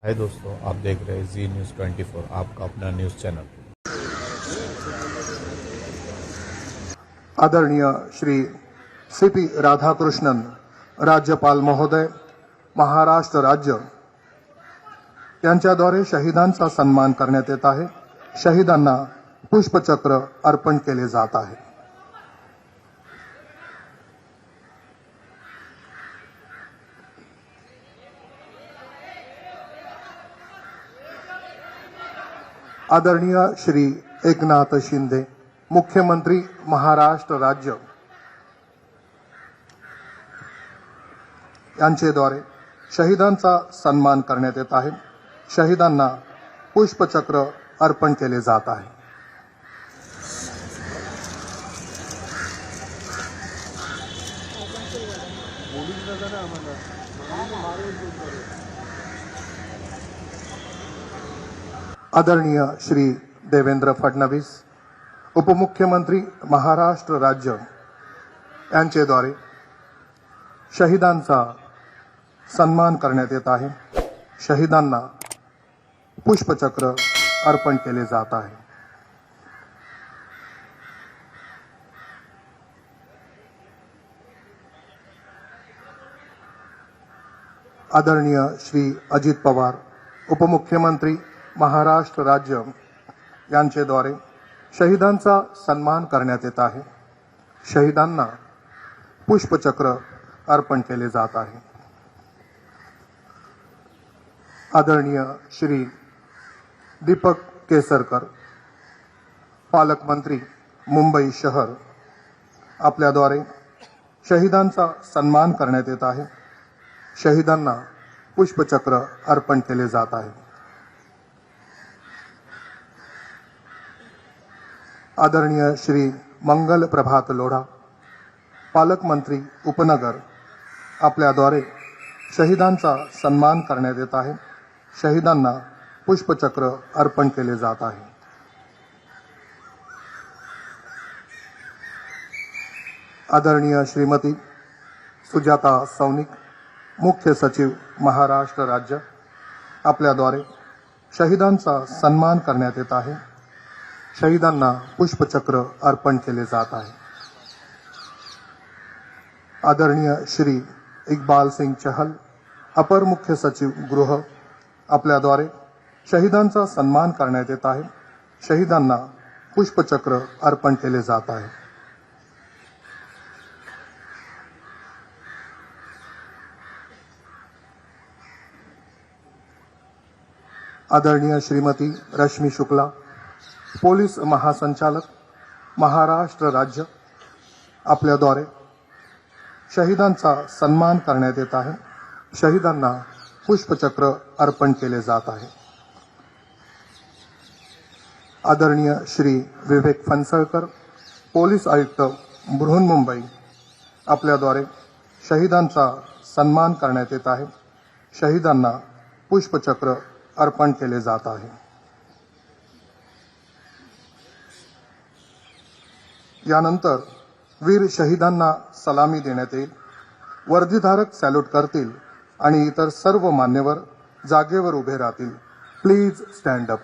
हाय दोस्तों, आप देख रहे हैं जी न्यूज़ 24, आपका अपना न्यूज़ चैनल। आदरणीय श्री सीपी राधाकृष्णन राज्यपाल महोदय, महाराष्ट्र राज्य यांच्याद्वारे शहीदांचा सन्मान करण्यात येत आहे। शहीदांना पुष्पचक्र अर्पण केले जात आहे। आदरणीय श्री एकनाथ शिंदे मुख्यमंत्री महाराष्ट्र राज्य यांच्याद्वारे शहीदांचा सन्मान करण्यात येत आहे। शहीदांना पुष्पचक्र अर्पण केले जात आहे। आदरणीय श्री देवेंद्र फडणवीस उपमुख्यमंत्री महाराष्ट्र राज्य यांच्याद्वारे शहीदांचा सन्मान करण्यात येत आहे। शहीदांना पुष्पचक्र अर्पण केले जात आहे। आदरणीय श्री अजित पवार उपमुख्यमंत्री महाराष्ट्र राज्य यांच्याद्वारे शहीदांचा सन्मान करण्यात येत आहे। शहीदांना पुष्पचक्र अर्पण केले जात आहे। आदरणीय श्री दीपक केसरकर पालकमंत्री मुंबई शहर आपल्याद्वारे शहीदांचा सन्मान करण्यात येत आहे। शहीदांना पुष्पचक्र अर्पण केले जात आहे। आदरणीय श्री मंगल प्रभात लोढ़ा पालकमंत्री उपनगर आपल्याद्वारे शहीदांचा सन्मान करण्यात येत आहे। शहीदांना पुष्पचक्र अर्पण केले जात आहे। आदरणीय श्रीमती सुजाता सौनिक मुख्य सचिव महाराष्ट्र राज्य आपल्याद्वारे शहीदांचा सन्मान करण्यात येत आहे। शहीदांना पुष्पचक्र अर्पण केले जात आहे। आदरणीय श्री इकबाल सिंह चहल अपर मुख्य सचिव गृह आपल्याद्वारे शहीदांचा सन्मान करण्यात येत आहे। शहीदांना पुष्पचक्र अर्पण केले जात आहे। आदरणीय श्रीमती रश्मी शुक्ला पोलीस महासंचालक महाराष्ट्र राज्य आपल्याद्वारे शहीदांचा सन्मान करण्यात येत आहे। शहीदांना पुष्पचक्र अर्पण केले जात आहे। आदरणीय श्री विवेक फणसळकर पोलीस आयुक्त बृहन्मुंबई आपल्याद्वारे शहीदांचा सन्मान करण्यात येत आहे। शहीदांना पुष्पचक्र अर्पण केले जात आहे। यानंतर वीर शहीदांना सलामी देण्यात येईल। वर्दीधारक सॅल्यूट करतील आणि इतर सर्व मान्यवर जागेवर उभे राहतील। Please stand up.